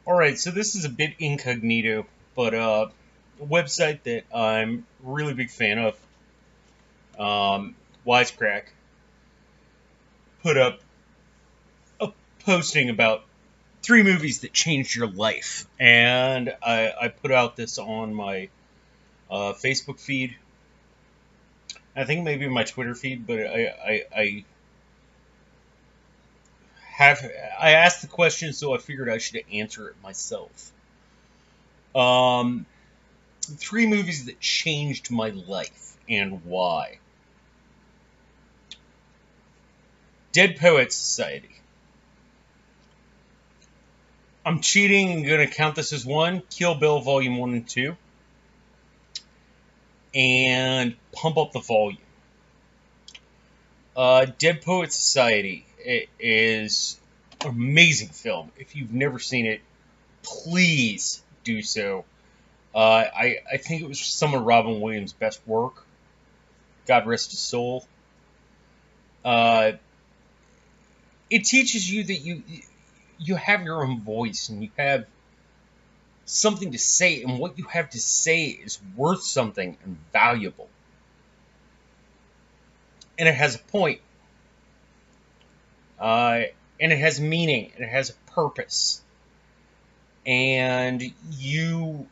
Alright, so this is a bit incognito, but a website that I'm a really big fan of, Wisecrack, put up a posting about three movies that changed your life. And I put out this on my Facebook feed. I think maybe my Twitter feed, but I have I asked the question, so I figured I should answer it myself. Um, Three movies that changed my life and why. Dead Poets Society. I'm cheating and going to count this as one. Kill Bill Volume 1 and 2. And Pump Up the Volume. Dead Poets Society is an amazing film. If you've never seen it, please do so. I think it was some of Robin Williams' best work. God rest his soul. Uh, it teaches you that you have your own voice and you have something to say, and what you have to say is worth something and valuable. And it has a point. Uh, and it has meaning, and it has a purpose. And you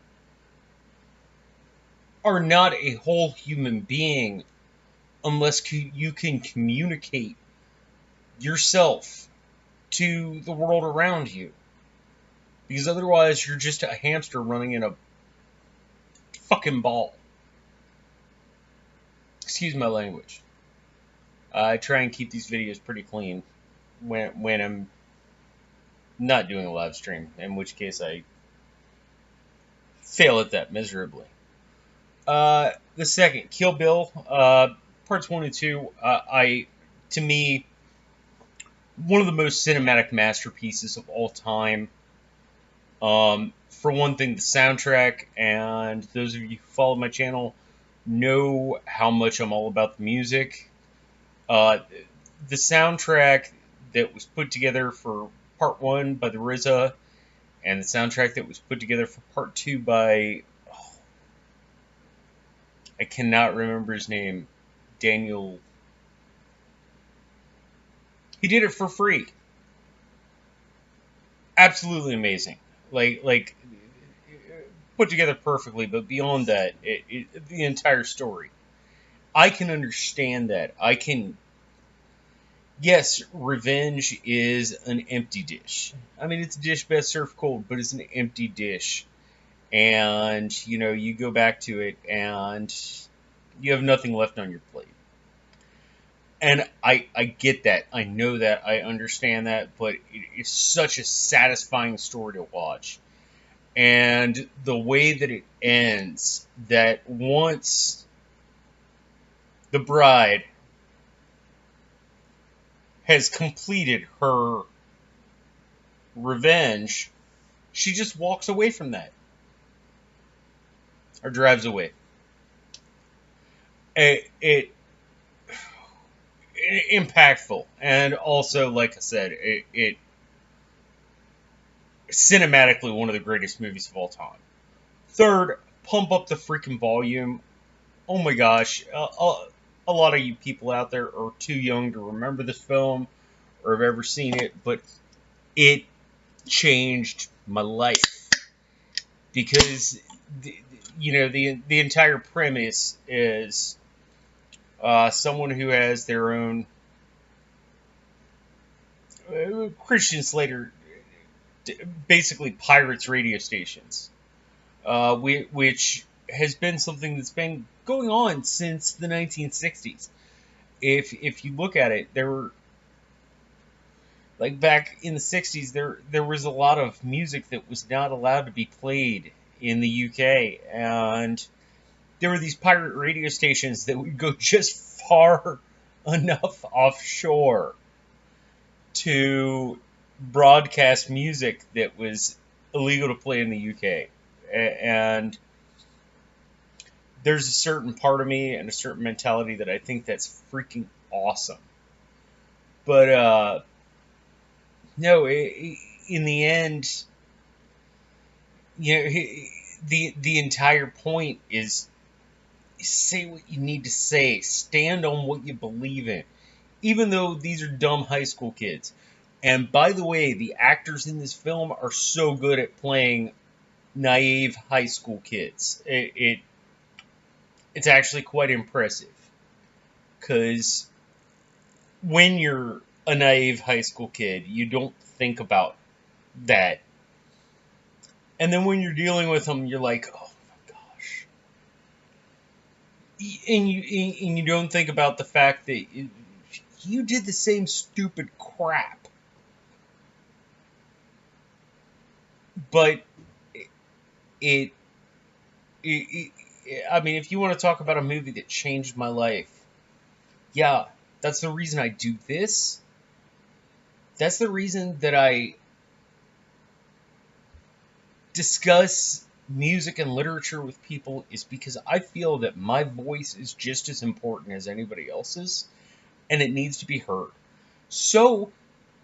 are not a whole human being unless you can communicate yourself to the world around you. Because otherwise, you're just a hamster running in a fucking ball. Excuse my language. I try and keep these videos pretty clean when I'm not doing a live stream, in which case I fail at that miserably. The second, Kill Bill, parts 1 and 2, to me, one of the most cinematic masterpieces of all time. For one thing, the soundtrack, and those of you who follow my channel know how much I'm all about the music. Uh, the soundtrack that was put together for part 1 by the RZA, and the soundtrack that was put together for part 2 by, I cannot remember his name, Daniel. He did it for free. Absolutely amazing. Like put together perfectly, but beyond that, the entire story. I can understand that. I can. Yes, revenge is an empty dish. I mean, it's a dish best served cold, but it's an empty dish. And, you go back to it and you have nothing left on your plate. And I get that. I know that. I understand that. But it's such a satisfying story to watch. And the way that it ends, that once the bride has completed her revenge, she just walks away from that. Or drives away. It impactful. And also, like I said, it cinematically one of the greatest movies of all time. Third, Pump Up the Freaking Volume. Oh my gosh, a lot of you people out there are too young to remember this film or have ever seen it, but it changed my life because the entire premise is someone who has their own Christian Slater basically pirates radio stations, which has been something that's been going on since the 1960s. If you look at it, there were, like, back in the 60s, there was a lot of music that was not allowed to be played in the UK, and there were these pirate radio stations that would go just far enough offshore to broadcast music that was illegal to play in the UK. And there's a certain part of me and a certain mentality that I think that's freaking awesome. But no, in the end, You know, the entire point is say what you need to say, stand on what you believe in, even though these are dumb high school kids. And by the way, the actors in this film are so good at playing naive high school kids. It's actually quite impressive because when you're a naive high school kid, you don't think about that. And then when you're dealing with them, you're like, oh my gosh. And you don't think about the fact that you did the same stupid crap. But it, it I mean, if you want to talk about a movie that changed my life, yeah, that's the reason I do this. That's the reason that I discuss music and literature with people, is because I feel that my voice is just as important as anybody else's, and it needs to be heard. So,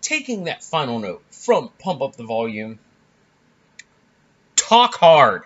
taking that final note from Pump Up the Volume, talk hard.